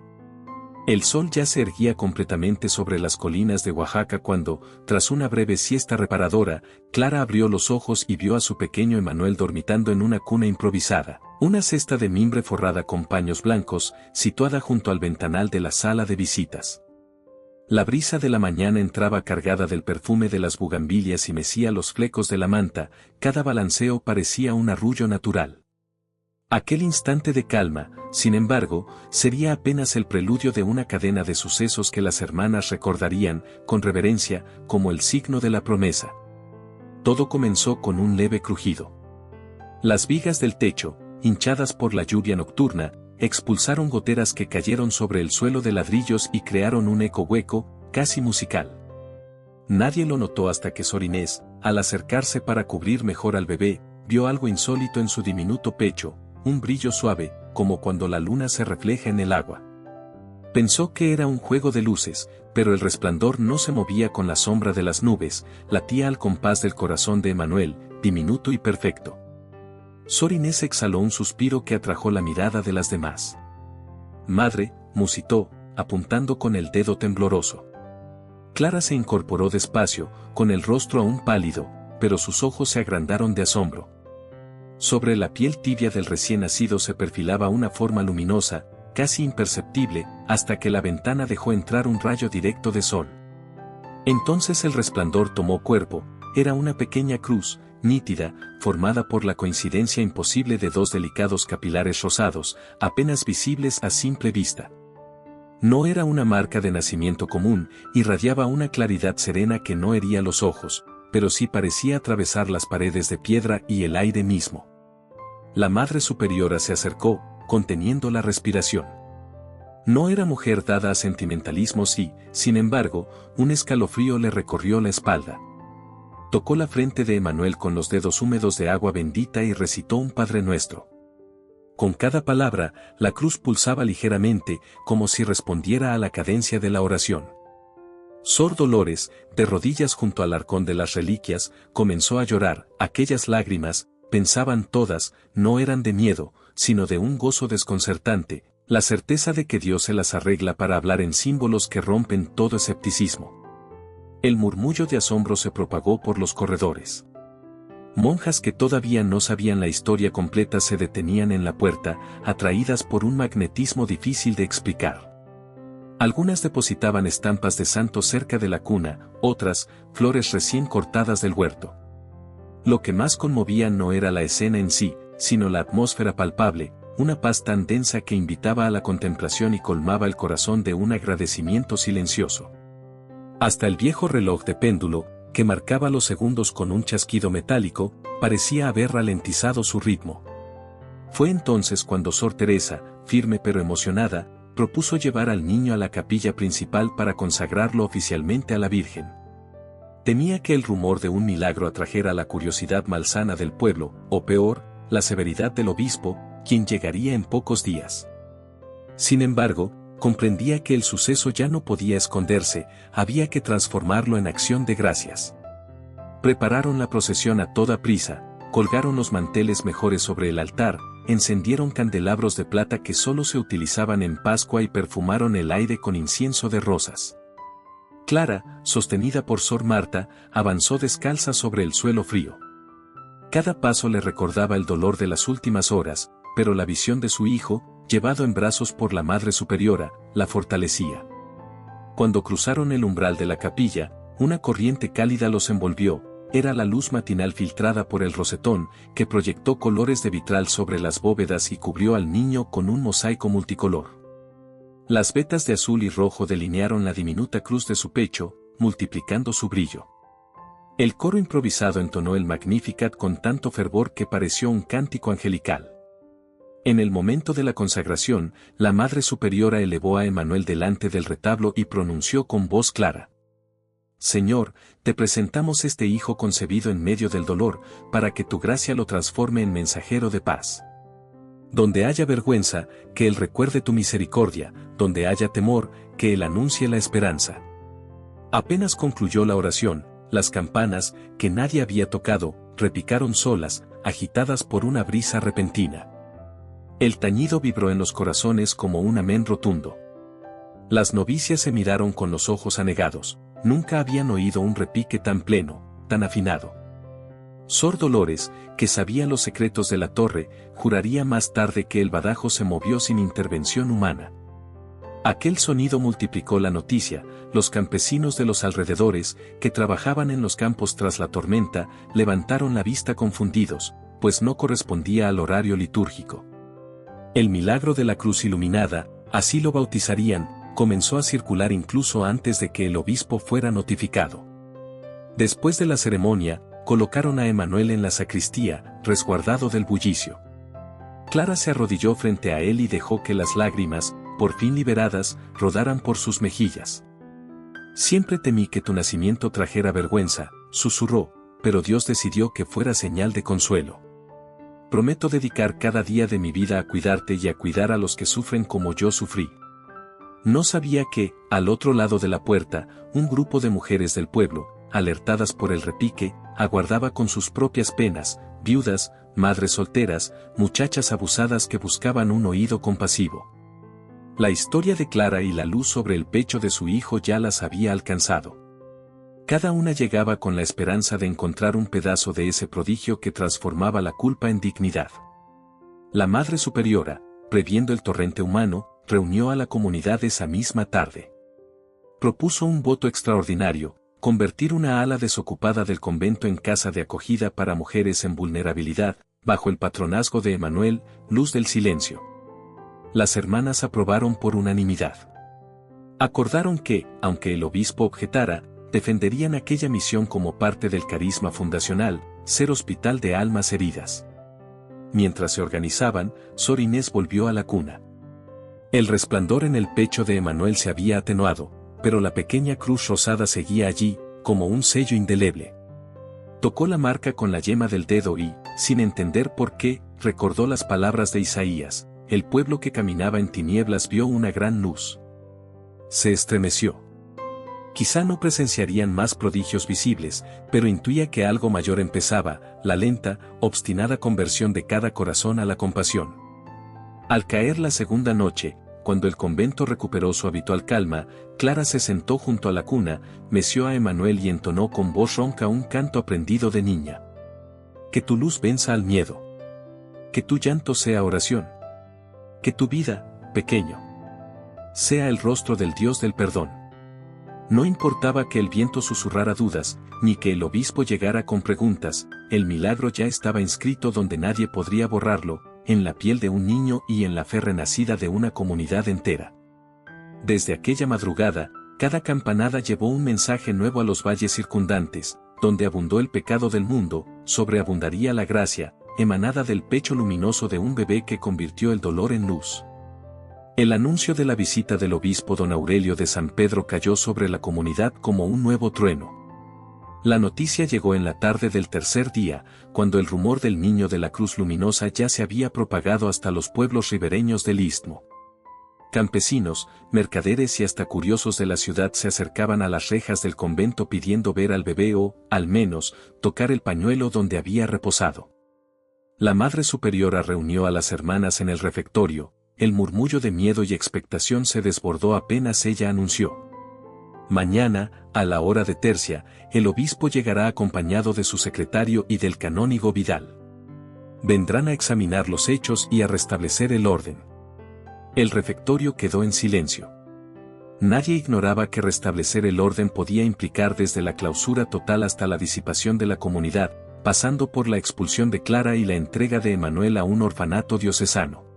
El sol ya se erguía completamente sobre las colinas de Oaxaca cuando, tras una breve siesta reparadora, Clara abrió los ojos y vio a su pequeño Emmanuel dormitando en una cuna improvisada, una cesta de mimbre forrada con paños blancos, situada junto al ventanal de la sala de visitas. La brisa de la mañana entraba cargada del perfume de las bugambilias y mecía los flecos de la manta, cada balanceo parecía un arrullo natural. Aquel instante de calma, sin embargo, sería apenas el preludio de una cadena de sucesos que las hermanas recordarían, con reverencia, como el signo de la promesa. Todo comenzó con un leve crujido. Las vigas del techo, hinchadas por la lluvia nocturna, expulsaron goteras que cayeron sobre el suelo de ladrillos y crearon un eco hueco, casi musical. Nadie lo notó hasta que Sor Inés, al acercarse para cubrir mejor al bebé, vio algo insólito en su diminuto pecho, un brillo suave, como cuando la luna se refleja en el agua. Pensó que era un juego de luces, pero el resplandor no se movía con la sombra de las nubes, latía al compás del corazón de Emmanuel, diminuto y perfecto. Sor Inés exhaló un suspiro que atrajo la mirada de las demás. «Madre», musitó, apuntando con el dedo tembloroso. Clara se incorporó despacio, con el rostro aún pálido, pero sus ojos se agrandaron de asombro. Sobre la piel tibia del recién nacido se perfilaba una forma luminosa, casi imperceptible, hasta que la ventana dejó entrar un rayo directo de sol. Entonces el resplandor tomó cuerpo, era una pequeña cruz, nítida, formada por la coincidencia imposible de dos delicados capilares rosados, apenas visibles a simple vista. No era una marca de nacimiento común, irradiaba una claridad serena que no hería los ojos, pero sí parecía atravesar las paredes de piedra y el aire mismo. La Madre Superiora se acercó, conteniendo la respiración. No era mujer dada a sentimentalismos y, sin embargo, un escalofrío le recorrió la espalda. Tocó la frente de Emmanuel con los dedos húmedos de agua bendita y recitó un Padre Nuestro. Con cada palabra, la cruz pulsaba ligeramente, como si respondiera a la cadencia de la oración. Sor Dolores, de rodillas junto al arcón de las reliquias, comenzó a llorar. Aquellas lágrimas, pensaban todas, no eran de miedo, sino de un gozo desconcertante, la certeza de que Dios se las arregla para hablar en símbolos que rompen todo escepticismo. El murmullo de asombro se propagó por los corredores. Monjas que todavía no sabían la historia completa se detenían en la puerta, atraídas por un magnetismo difícil de explicar. Algunas depositaban estampas de santos cerca de la cuna, otras, flores recién cortadas del huerto. Lo que más conmovía no era la escena en sí, sino la atmósfera palpable, una paz tan densa que invitaba a la contemplación y colmaba el corazón de un agradecimiento silencioso. Hasta el viejo reloj de péndulo, que marcaba los segundos con un chasquido metálico, parecía haber ralentizado su ritmo. Fue entonces cuando Sor Teresa, firme pero emocionada, propuso llevar al niño a la capilla principal para consagrarlo oficialmente a la Virgen. Temía que el rumor de un milagro atrajera la curiosidad malsana del pueblo, o peor, la severidad del obispo, quien llegaría en pocos días. Sin embargo, comprendía que el suceso ya no podía esconderse, había que transformarlo en acción de gracias. Prepararon la procesión a toda prisa, colgaron los manteles mejores sobre el altar, encendieron candelabros de plata que solo se utilizaban en Pascua y perfumaron el aire con incienso de rosas. Clara, sostenida por Sor Marta, avanzó descalza sobre el suelo frío. Cada paso le recordaba el dolor de las últimas horas, pero la visión de su hijo, llevado en brazos por la Madre Superiora, la fortalecía. Cuando cruzaron el umbral de la capilla, una corriente cálida los envolvió, era la luz matinal filtrada por el rosetón, que proyectó colores de vitral sobre las bóvedas y cubrió al niño con un mosaico multicolor. Las vetas de azul y rojo delinearon la diminuta cruz de su pecho, multiplicando su brillo. El coro improvisado entonó el Magnificat con tanto fervor que pareció un cántico angelical. En el momento de la consagración, la Madre Superiora elevó a Emmanuel delante del retablo y pronunció con voz clara: Señor, te presentamos este Hijo concebido en medio del dolor, para que tu gracia lo transforme en mensajero de paz. Donde haya vergüenza, que Él recuerde tu misericordia, donde haya temor, que Él anuncie la esperanza. Apenas concluyó la oración, las campanas, que nadie había tocado, repicaron solas, agitadas por una brisa repentina. El tañido vibró en los corazones como un amén rotundo. Las novicias se miraron con los ojos anegados, nunca habían oído un repique tan pleno, tan afinado. Sor Dolores, que sabía los secretos de la torre, juraría más tarde que el badajo se movió sin intervención humana. Aquel sonido multiplicó la noticia, los campesinos de los alrededores, que trabajaban en los campos tras la tormenta, levantaron la vista confundidos, pues no correspondía al horario litúrgico. El milagro de la cruz iluminada, así lo bautizarían, comenzó a circular incluso antes de que el obispo fuera notificado. Después de la ceremonia, colocaron a Emmanuel en la sacristía, resguardado del bullicio. Clara se arrodilló frente a él y dejó que las lágrimas, por fin liberadas, rodaran por sus mejillas. Siempre temí que tu nacimiento trajera vergüenza, susurró, pero Dios decidió que fuera señal de consuelo. Prometo dedicar cada día de mi vida a cuidarte y a cuidar a los que sufren como yo sufrí. No sabía que, al otro lado de la puerta, un grupo de mujeres del pueblo, alertadas por el repique, aguardaba con sus propias penas, viudas, madres solteras, muchachas abusadas que buscaban un oído compasivo. La historia de Clara y la luz sobre el pecho de su hijo ya las había alcanzado. Cada una llegaba con la esperanza de encontrar un pedazo de ese prodigio que transformaba la culpa en dignidad. La Madre Superiora, previendo el torrente humano, reunió a la comunidad esa misma tarde. Propuso un voto extraordinario: convertir una ala desocupada del convento en casa de acogida para mujeres en vulnerabilidad, bajo el patronazgo de Emmanuel, Luz del Silencio. Las hermanas aprobaron por unanimidad. Acordaron que, aunque el obispo objetara, defenderían aquella misión como parte del carisma fundacional, ser hospital de almas heridas. Mientras se organizaban, Sor Inés volvió a la cuna. El resplandor en el pecho de Emmanuel se había atenuado, pero la pequeña cruz rosada seguía allí, como un sello indeleble. Tocó la marca con la yema del dedo y, sin entender por qué, recordó las palabras de Isaías: el pueblo que caminaba en tinieblas vio una gran luz. Se estremeció. Quizá no presenciarían más prodigios visibles, pero intuía que algo mayor empezaba, la lenta, obstinada conversión de cada corazón a la compasión. Al caer la segunda noche, cuando el convento recuperó su habitual calma, Clara se sentó junto a la cuna, meció a Emmanuel y entonó con voz ronca un canto aprendido de niña. Que tu luz venza al miedo. Que tu llanto sea oración. Que tu vida, pequeño, sea el rostro del Dios del perdón. No importaba que el viento susurrara dudas, ni que el obispo llegara con preguntas, el milagro ya estaba inscrito donde nadie podría borrarlo, en la piel de un niño y en la fe renacida de una comunidad entera. Desde aquella madrugada, cada campanada llevó un mensaje nuevo a los valles circundantes: donde abundó el pecado del mundo, sobreabundaría la gracia, emanada del pecho luminoso de un bebé que convirtió el dolor en luz. El anuncio de la visita del obispo don Aurelio de San Pedro cayó sobre la comunidad como un nuevo trueno. La noticia llegó en la tarde del tercer día, cuando el rumor del niño de la Cruz Luminosa ya se había propagado hasta los pueblos ribereños del istmo. Campesinos, mercaderes y hasta curiosos de la ciudad se acercaban a las rejas del convento pidiendo ver al bebé o, al menos, tocar el pañuelo donde había reposado. La Madre Superiora reunió a las hermanas en el refectorio, el murmullo de miedo y expectación se desbordó apenas ella anunció: mañana, a la hora de tercia, el obispo llegará acompañado de su secretario y del canónigo Vidal. Vendrán a examinar los hechos y a restablecer el orden. El refectorio quedó en silencio. Nadie ignoraba que restablecer el orden podía implicar desde la clausura total hasta la disipación de la comunidad, pasando por la expulsión de Clara y la entrega de Emanuel a un orfanato diocesano.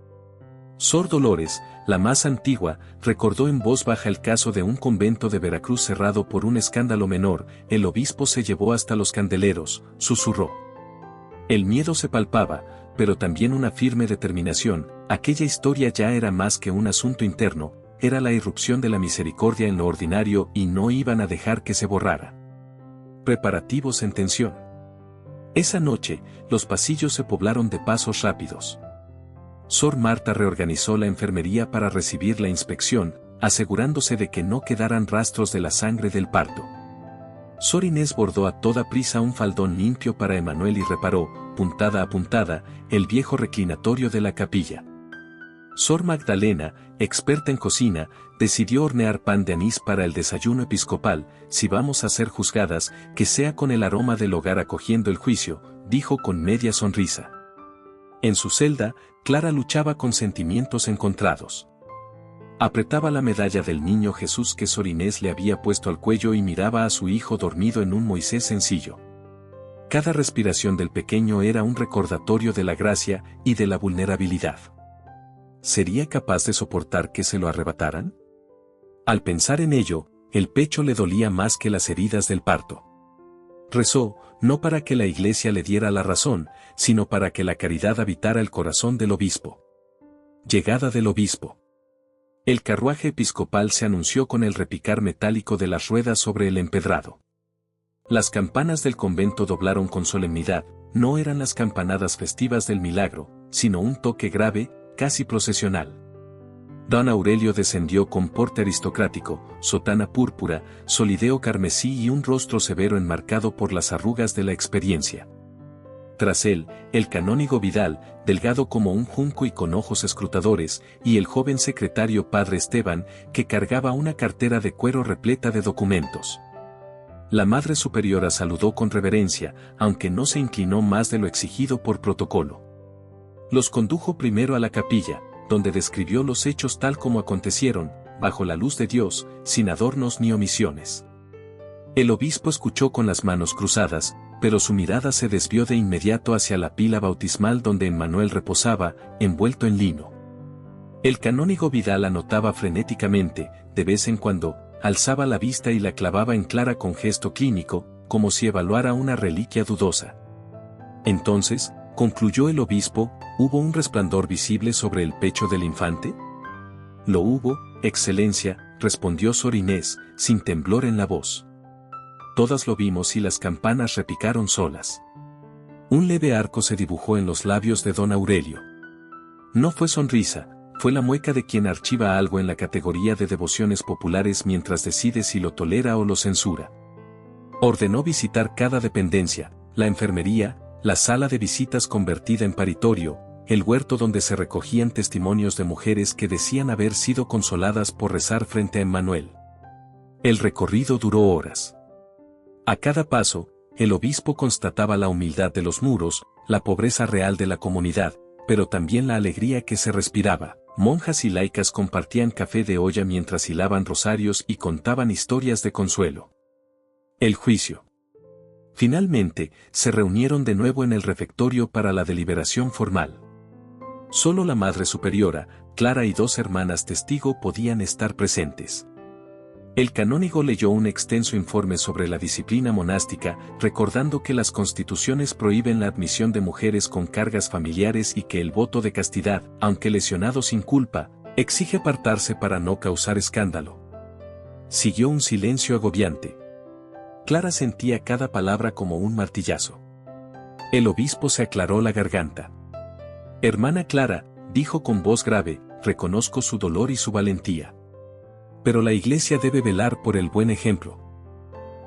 Sor Dolores, la más antigua, recordó en voz baja el caso de un convento de Veracruz cerrado por un escándalo menor. El obispo se llevó hasta los candeleros, susurró. El miedo se palpaba, pero también una firme determinación. Aquella historia ya era más que un asunto interno, era la irrupción de la misericordia en lo ordinario y no iban a dejar que se borrara. Preparativos en tensión. Esa noche, los pasillos se poblaron de pasos rápidos. Sor Marta reorganizó la enfermería para recibir la inspección, asegurándose de que no quedaran rastros de la sangre del parto. Sor Inés bordó a toda prisa un faldón limpio para Emanuel y reparó, puntada a puntada, el viejo reclinatorio de la capilla. Sor Magdalena, experta en cocina, decidió hornear pan de anís para el desayuno episcopal. Si vamos a ser juzgadas, que sea con el aroma del hogar acogiendo el juicio, dijo con media sonrisa. En su celda, Clara luchaba con sentimientos encontrados. Apretaba la medalla del niño Jesús que Sor Inés le había puesto al cuello y miraba a su hijo dormido en un Moisés sencillo. Cada respiración del pequeño era un recordatorio de la gracia y de la vulnerabilidad. ¿Sería capaz de soportar que se lo arrebataran? Al pensar en ello, el pecho le dolía más que las heridas del parto. Rezó, no para que la Iglesia le diera la razón, sino para que la caridad habitara el corazón del obispo. Llegada del obispo. El carruaje episcopal se anunció con el repicar metálico de las ruedas sobre el empedrado. Las campanas del convento doblaron con solemnidad, no eran las campanadas festivas del milagro, sino un toque grave, casi procesional. Don Aurelio descendió con porte aristocrático, sotana púrpura, solideo carmesí y un rostro severo enmarcado por las arrugas de la experiencia. Tras él, el canónigo Vidal, delgado como un junco y con ojos escrutadores, y el joven secretario Padre Esteban, que cargaba una cartera de cuero repleta de documentos. La Madre Superiora saludó con reverencia, aunque no se inclinó más de lo exigido por protocolo. Los condujo primero a la capilla, donde describió los hechos tal como acontecieron, bajo la luz de Dios, sin adornos ni omisiones. El obispo escuchó con las manos cruzadas, pero su mirada se desvió de inmediato hacia la pila bautismal donde Emmanuel reposaba, envuelto en lino. El canónigo Vidal anotaba frenéticamente, de vez en cuando, alzaba la vista y la clavaba en Clara con gesto clínico, como si evaluara una reliquia dudosa. Entonces, concluyó el obispo, ¿hubo un resplandor visible sobre el pecho del infante? Lo hubo, excelencia, respondió Sor Inés, sin temblor en la voz. Todas lo vimos y las campanas repicaron solas. Un leve arco se dibujó en los labios de don Aurelio. No fue sonrisa, fue la mueca de quien archiva algo en la categoría de devociones populares mientras decide si lo tolera o lo censura. Ordenó visitar cada dependencia, la enfermería, la sala de visitas convertida en paritorio, el huerto donde se recogían testimonios de mujeres que decían haber sido consoladas por rezar frente a Emmanuel. El recorrido duró horas. A cada paso, el obispo constataba la humildad de los muros, la pobreza real de la comunidad, pero también la alegría que se respiraba. Monjas y laicas compartían café de olla mientras hilaban rosarios y contaban historias de consuelo. El juicio. Finalmente, se reunieron de nuevo en el refectorio para la deliberación formal. Solo la Madre Superiora, Clara y dos hermanas testigo podían estar presentes. El canónigo leyó un extenso informe sobre la disciplina monástica, recordando que las constituciones prohíben la admisión de mujeres con cargas familiares y que el voto de castidad, aunque lesionado sin culpa, exige apartarse para no causar escándalo. Siguió un silencio agobiante. Clara sentía cada palabra como un martillazo. El obispo se aclaró la garganta. Hermana Clara, dijo con voz grave, reconozco su dolor y su valentía. Pero la Iglesia debe velar por el buen ejemplo.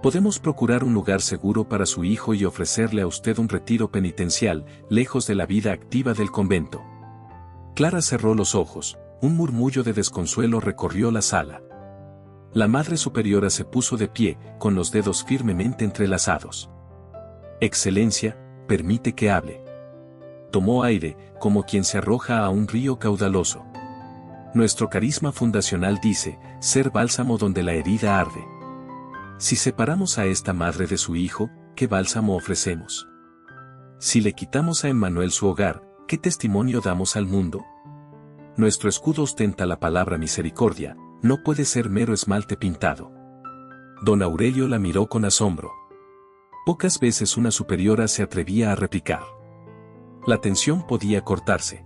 Podemos procurar un lugar seguro para su hijo y ofrecerle a usted un retiro penitencial, lejos de la vida activa del convento. Clara cerró los ojos, un murmullo de desconsuelo recorrió la sala. La Madre Superiora se puso de pie, con los dedos firmemente entrelazados. Excelencia, permite que hable. Tomó aire, como quien se arroja a un río caudaloso. Nuestro carisma fundacional dice, ser bálsamo donde la herida arde. Si separamos a esta madre de su hijo, ¿qué bálsamo ofrecemos? Si le quitamos a Emmanuel su hogar, ¿qué testimonio damos al mundo? Nuestro escudo ostenta la palabra misericordia, no puede ser mero esmalte pintado. Don Aurelio la miró con asombro. Pocas veces una superiora se atrevía a replicar. La tensión podía cortarse.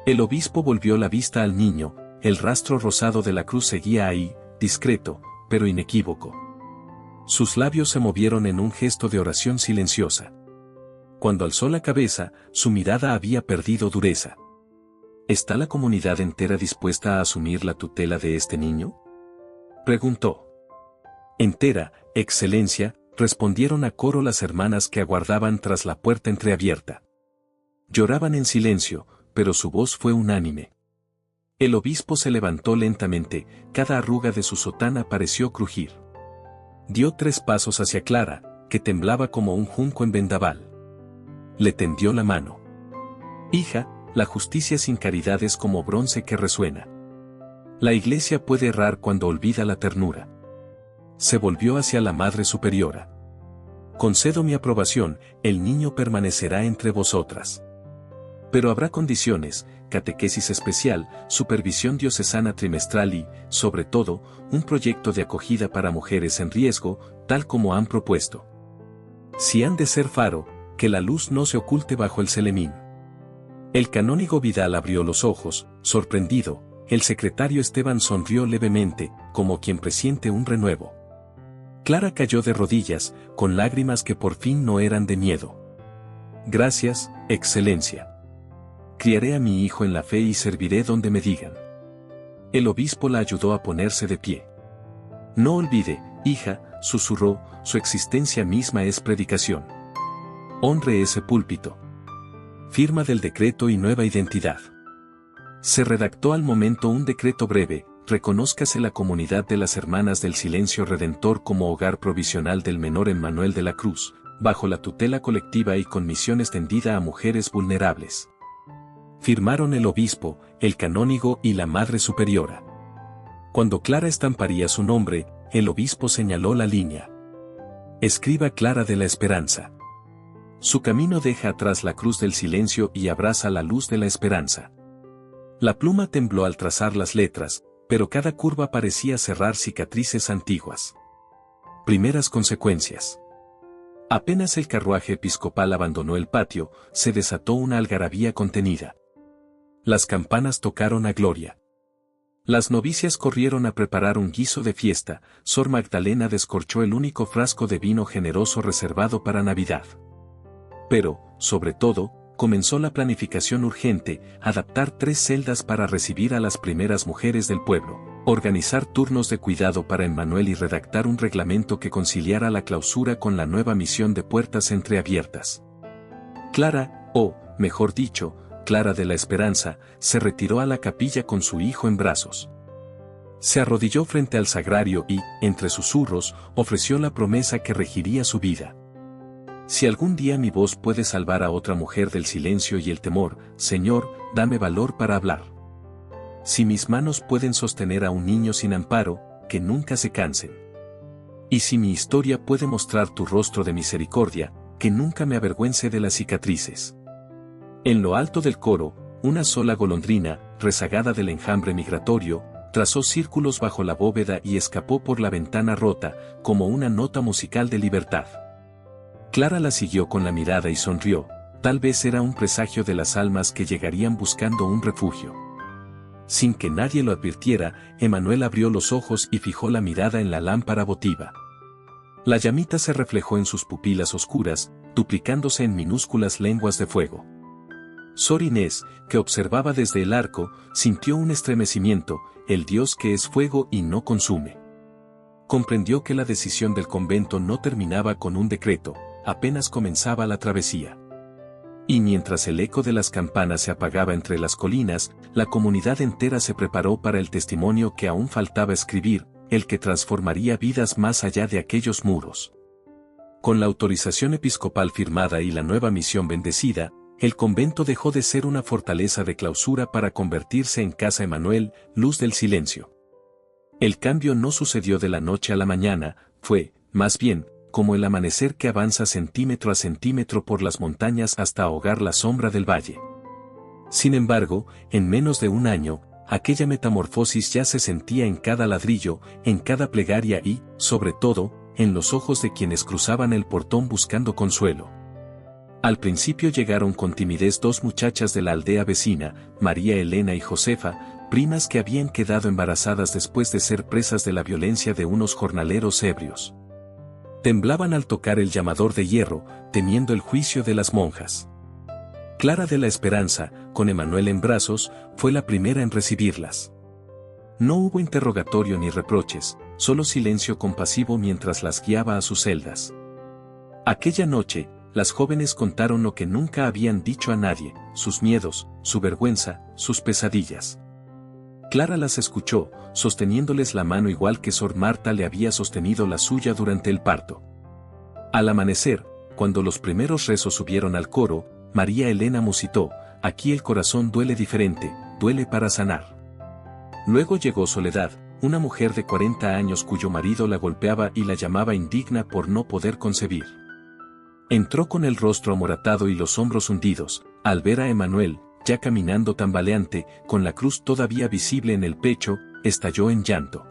El obispo volvió la vista al niño, el rastro rosado de la cruz seguía ahí, discreto, pero inequívoco. Sus labios se movieron en un gesto de oración silenciosa. Cuando alzó la cabeza, su mirada había perdido dureza. ¿Está la comunidad entera dispuesta a asumir la tutela de este niño?, preguntó. Entera, Excelencia, respondieron a coro las hermanas que aguardaban tras la puerta entreabierta. Lloraban en silencio, pero su voz fue unánime. El obispo se levantó lentamente, cada arruga de su sotana pareció crujir. Dio 3 pasos hacia Clara, que temblaba como un junco en vendaval. Le tendió la mano. Hija, la justicia sin caridad es como bronce que resuena. La Iglesia puede errar cuando olvida la ternura. Se volvió hacia la Madre Superiora. Concedo mi aprobación, el niño permanecerá entre vosotras. Pero habrá condiciones, catequesis especial, supervisión diocesana trimestral y, sobre todo, un proyecto de acogida para mujeres en riesgo, tal como han propuesto. Si han de ser faro, que la luz no se oculte bajo el celemín. El canónigo Vidal abrió los ojos, sorprendido, el secretario Esteban sonrió levemente, como quien presiente un renuevo. Clara cayó de rodillas, con lágrimas que por fin no eran de miedo. Gracias, Excelencia. Criaré a mi hijo en la fe y serviré donde me digan. El obispo la ayudó a ponerse de pie. No olvide, hija, susurró, su existencia misma es predicación. Honre ese púlpito. Firma del decreto y nueva identidad. Se redactó al momento un decreto breve, reconózcase la comunidad de las Hermanas del Silencio Redentor como hogar provisional del menor Emmanuel de la Cruz, bajo la tutela colectiva y con misión extendida a mujeres vulnerables. Firmaron el obispo, el canónigo y la Madre Superiora. Cuando Clara estamparía su nombre, el obispo señaló la línea. Escriba Clara de la Esperanza. Su camino deja atrás la cruz del silencio y abraza la luz de la esperanza. La pluma tembló al trazar las letras, pero cada curva parecía cerrar cicatrices antiguas. Primeras consecuencias. Apenas el carruaje episcopal abandonó el patio, se desató una algarabía contenida. Las campanas tocaron a gloria. Las novicias corrieron a preparar un guiso de fiesta, Sor Magdalena descorchó el único frasco de vino generoso reservado para Navidad. Pero, sobre todo, comenzó la planificación urgente, adaptar 3 celdas para recibir a las primeras mujeres del pueblo, organizar turnos de cuidado para Emmanuel y redactar un reglamento que conciliara la clausura con la nueva misión de puertas entreabiertas. Clara, o, mejor dicho, Clara de la Esperanza, se retiró a la capilla con su hijo en brazos. Se arrodilló frente al sagrario y, entre susurros, ofreció la promesa que regiría su vida. Si algún día mi voz puede salvar a otra mujer del silencio y el temor, Señor, dame valor para hablar. Si mis manos pueden sostener a un niño sin amparo, que nunca se cansen. Y si mi historia puede mostrar tu rostro de misericordia, que nunca me avergüence de las cicatrices. En lo alto del coro, una sola golondrina, rezagada del enjambre migratorio, trazó círculos bajo la bóveda y escapó por la ventana rota, como una nota musical de libertad. Clara la siguió con la mirada y sonrió, tal vez era un presagio de las almas que llegarían buscando un refugio. Sin que nadie lo advirtiera, Emmanuel abrió los ojos y fijó la mirada en la lámpara votiva. La llamita se reflejó en sus pupilas oscuras, duplicándose en minúsculas lenguas de fuego. Sor Inés, que observaba desde el arco, sintió un estremecimiento, el Dios que es fuego y no consume. Comprendió que la decisión del convento no terminaba con un decreto, apenas comenzaba la travesía. Y mientras el eco de las campanas se apagaba entre las colinas, la comunidad entera se preparó para el testimonio que aún faltaba escribir, el que transformaría vidas más allá de aquellos muros. Con la autorización episcopal firmada y la nueva misión bendecida, el convento dejó de ser una fortaleza de clausura para convertirse en Casa Emanuel, luz del silencio. El cambio no sucedió de la noche a la mañana, fue, más bien, como el amanecer que avanza centímetro a centímetro por las montañas hasta ahogar la sombra del valle. Sin embargo, en menos de un año, aquella metamorfosis ya se sentía en cada ladrillo, en cada plegaria y, sobre todo, en los ojos de quienes cruzaban el portón buscando consuelo. Al principio llegaron con timidez dos muchachas de la aldea vecina, María Elena y Josefa, primas que habían quedado embarazadas después de ser presas de la violencia de unos jornaleros ebrios. Temblaban al tocar el llamador de hierro, temiendo el juicio de las monjas. Clara de la Esperanza, con Emanuel en brazos, fue la primera en recibirlas. No hubo interrogatorio ni reproches, solo silencio compasivo mientras las guiaba a sus celdas. Aquella noche, las jóvenes contaron lo que nunca habían dicho a nadie, sus miedos, su vergüenza, sus pesadillas. Clara las escuchó, sosteniéndoles la mano igual que Sor Marta le había sostenido la suya durante el parto. Al amanecer, cuando los primeros rezos subieron al coro, María Elena musitó, aquí el corazón duele diferente, duele para sanar. Luego llegó Soledad, una mujer de 40 años cuyo marido la golpeaba y la llamaba indigna por no poder concebir. Entró con el rostro amoratado y los hombros hundidos, al ver a Emanuel, ya caminando tambaleante, con la cruz todavía visible en el pecho, estalló en llanto.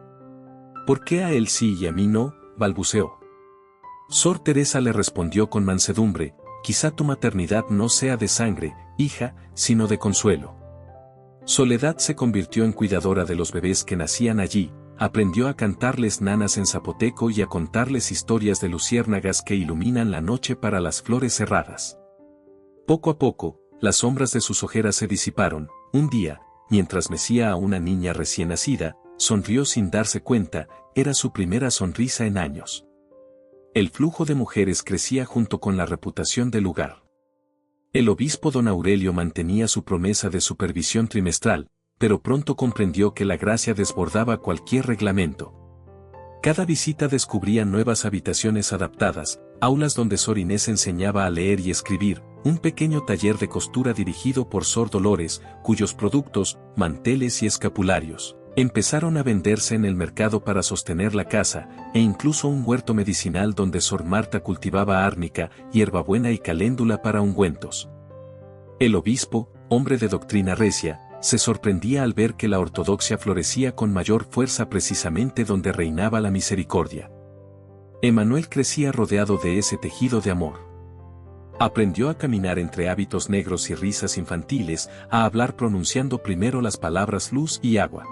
¿Por qué a él sí y a mí no?, balbuceó. Sor Teresa le respondió con mansedumbre, quizá tu maternidad no sea de sangre, hija, sino de consuelo. Soledad se convirtió en cuidadora de los bebés que nacían allí, aprendió a cantarles nanas en zapoteco y a contarles historias de luciérnagas que iluminan la noche para las flores cerradas. Poco a poco, las sombras de sus ojeras se disiparon. Un día, mientras mecía a una niña recién nacida, sonrió sin darse cuenta, era su primera sonrisa en años. El flujo de mujeres crecía junto con la reputación del lugar. El obispo don Aurelio mantenía su promesa de supervisión trimestral, pero pronto comprendió que la gracia desbordaba cualquier reglamento. Cada visita descubría nuevas habitaciones adaptadas, aulas donde Sor Inés enseñaba a leer y escribir, un pequeño taller de costura dirigido por Sor Dolores, cuyos productos, manteles y escapularios, empezaron a venderse en el mercado para sostener la casa, e incluso un huerto medicinal donde Sor Marta cultivaba árnica, hierbabuena y caléndula para ungüentos. El obispo, hombre de doctrina recia, se sorprendía al ver que la ortodoxia florecía con mayor fuerza precisamente donde reinaba la misericordia. Emanuel crecía rodeado de ese tejido de amor. Aprendió a caminar entre hábitos negros y risas infantiles, a hablar pronunciando primero las palabras luz y agua.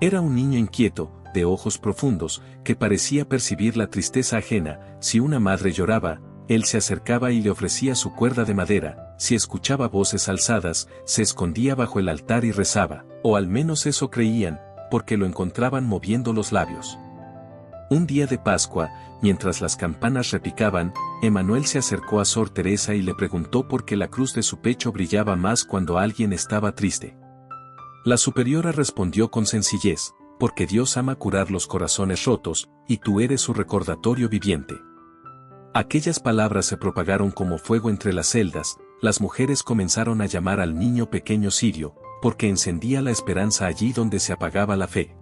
Era un niño inquieto, de ojos profundos, que parecía percibir la tristeza ajena. Si una madre lloraba, él se acercaba y le ofrecía su cuerda de madera. Si escuchaba voces alzadas, se escondía bajo el altar y rezaba, o al menos eso creían, porque lo encontraban moviendo los labios. Un día de Pascua, mientras las campanas repicaban, Emanuel se acercó a Sor Teresa y le preguntó por qué la cruz de su pecho brillaba más cuando alguien estaba triste. La superiora respondió con sencillez, porque Dios ama curar los corazones rotos, y tú eres su recordatorio viviente. Aquellas palabras se propagaron como fuego entre las celdas, las mujeres comenzaron a llamar al niño pequeño Sirio, porque encendía la esperanza allí donde se apagaba la fe.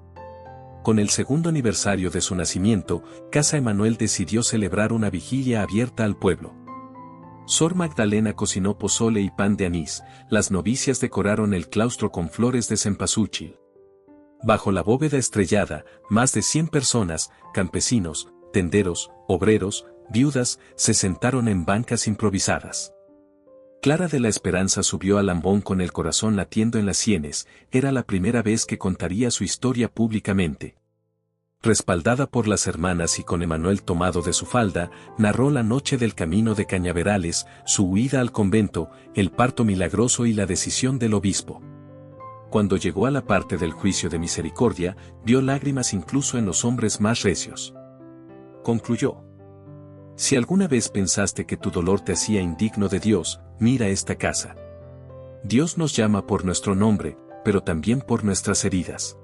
Con el segundo aniversario de su nacimiento, Casa Emanuel decidió celebrar una vigilia abierta al pueblo. Sor Magdalena cocinó pozole y pan de anís, las novicias decoraron el claustro con flores de cempasúchil. Bajo la bóveda estrellada, más de 100 personas, campesinos, tenderos, obreros, viudas, se sentaron en bancas improvisadas. Clara de la Esperanza subió al ambón con el corazón latiendo en las sienes, era la primera vez que contaría su historia públicamente. Respaldada por las hermanas y con Emanuel tomado de su falda, narró la noche del camino de Cañaverales, su huida al convento, el parto milagroso y la decisión del obispo. Cuando llegó a la parte del juicio de misericordia, vio lágrimas incluso en los hombres más recios. Concluyó: si alguna vez pensaste que tu dolor te hacía indigno de Dios, mira esta casa. Dios nos llama por nuestro nombre, pero también por nuestras heridas.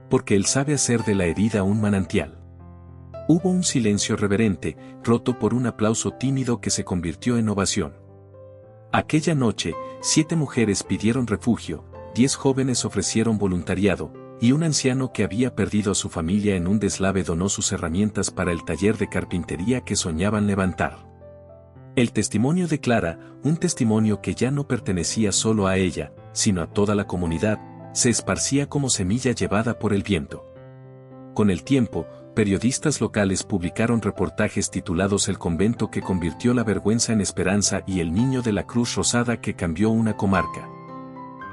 Porque Él sabe hacer de la herida un manantial. Hubo un silencio reverente, roto por un aplauso tímido que se convirtió en ovación. Aquella noche, 7 mujeres pidieron refugio, 10 jóvenes ofrecieron voluntariado, y un anciano que había perdido a su familia en un deslave donó sus herramientas para el taller de carpintería que soñaban levantar. El testimonio de Clara, un testimonio que ya no pertenecía solo a ella, sino a toda la comunidad, se esparcía como semilla llevada por el viento. Con el tiempo, periodistas locales publicaron reportajes titulados El convento que convirtió la vergüenza en esperanza y El niño de la Cruz Rosada que cambió una comarca.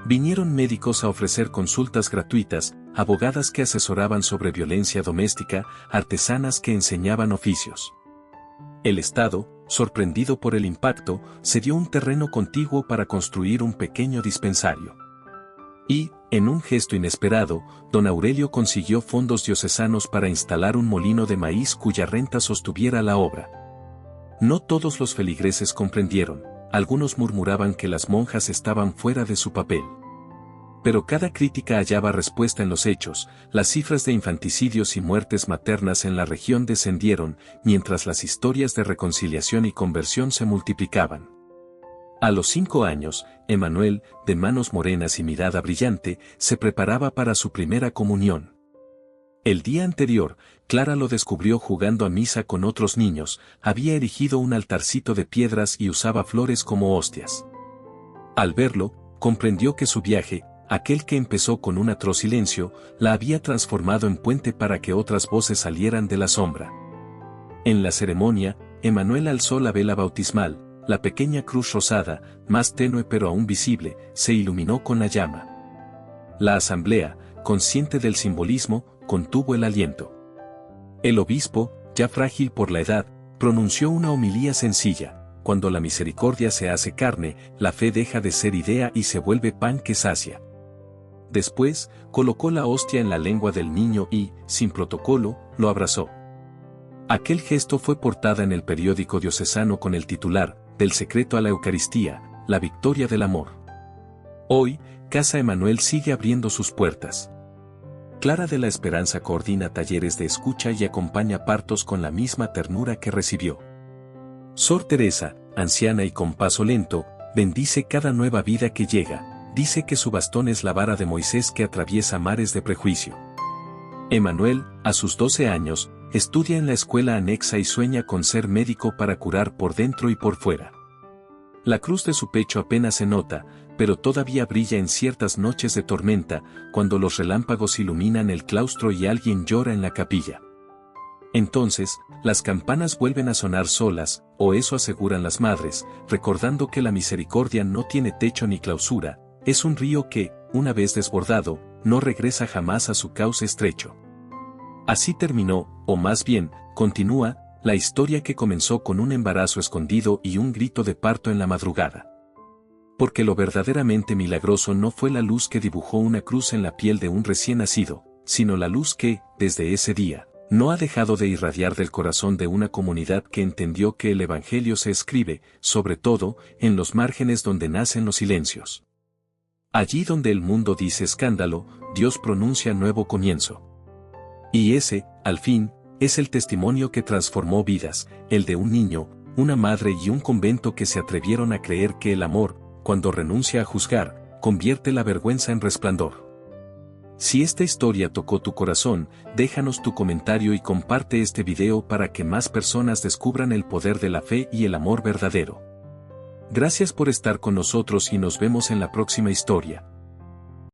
Vinieron médicos a ofrecer consultas gratuitas, abogadas que asesoraban sobre violencia doméstica, artesanas que enseñaban oficios. El Estado, sorprendido por el impacto, cedió un terreno contiguo para construir un pequeño dispensario. Y, en un gesto inesperado, don Aurelio consiguió fondos diocesanos para instalar un molino de maíz cuya renta sostuviera la obra. No todos los feligreses comprendieron, algunos murmuraban que las monjas estaban fuera de su papel. Pero cada crítica hallaba respuesta en los hechos, las cifras de infanticidios y muertes maternas en la región descendieron, mientras las historias de reconciliación y conversión se multiplicaban. A los 5 años, Emanuel, de manos morenas y mirada brillante, se preparaba para su primera comunión. El día anterior, Clara lo descubrió jugando a misa con otros niños, había erigido un altarcito de piedras y usaba flores como hostias. Al verlo, comprendió que su viaje, aquel que empezó con un atroz silencio, la había transformado en puente para que otras voces salieran de la sombra. En la ceremonia, Emanuel alzó la vela bautismal. La pequeña cruz rosada, más tenue pero aún visible, se iluminó con la llama. La asamblea, consciente del simbolismo, contuvo el aliento. El obispo, ya frágil por la edad, pronunció una homilía sencilla: cuando la misericordia se hace carne, la fe deja de ser idea y se vuelve pan que sacia. Después, colocó la hostia en la lengua del niño y, sin protocolo, lo abrazó. Aquel gesto fue portada en el periódico diocesano con el titular: Del secreto a la Eucaristía, la victoria del amor. Hoy, Casa Emanuel sigue abriendo sus puertas. Clara de la Esperanza coordina talleres de escucha y acompaña partos con la misma ternura que recibió. Sor Teresa, anciana y con paso lento, bendice cada nueva vida que llega, dice que su bastón es la vara de Moisés que atraviesa mares de prejuicio. Emanuel, a sus 12 años, estudia en la escuela anexa y sueña con ser médico para curar por dentro y por fuera. La cruz de su pecho apenas se nota, pero todavía brilla en ciertas noches de tormenta, cuando los relámpagos iluminan el claustro y alguien llora en la capilla. Entonces, las campanas vuelven a sonar solas, o eso aseguran las madres, recordando que la misericordia no tiene techo ni clausura, es un río que, una vez desbordado, no regresa jamás a su cauce estrecho. Así terminó, o más bien, continúa, la historia que comenzó con un embarazo escondido y un grito de parto en la madrugada. Porque lo verdaderamente milagroso no fue la luz que dibujó una cruz en la piel de un recién nacido, sino la luz que, desde ese día, no ha dejado de irradiar del corazón de una comunidad que entendió que el Evangelio se escribe, sobre todo, en los márgenes donde nacen los silencios. Allí donde el mundo dice escándalo, Dios pronuncia nuevo comienzo. Y ese, al fin, es el testimonio que transformó vidas, el de un niño, una madre y un convento que se atrevieron a creer que el amor, cuando renuncia a juzgar, convierte la vergüenza en resplandor. Si esta historia tocó tu corazón, déjanos tu comentario y comparte este video para que más personas descubran el poder de la fe y el amor verdadero. Gracias por estar con nosotros y nos vemos en la próxima historia.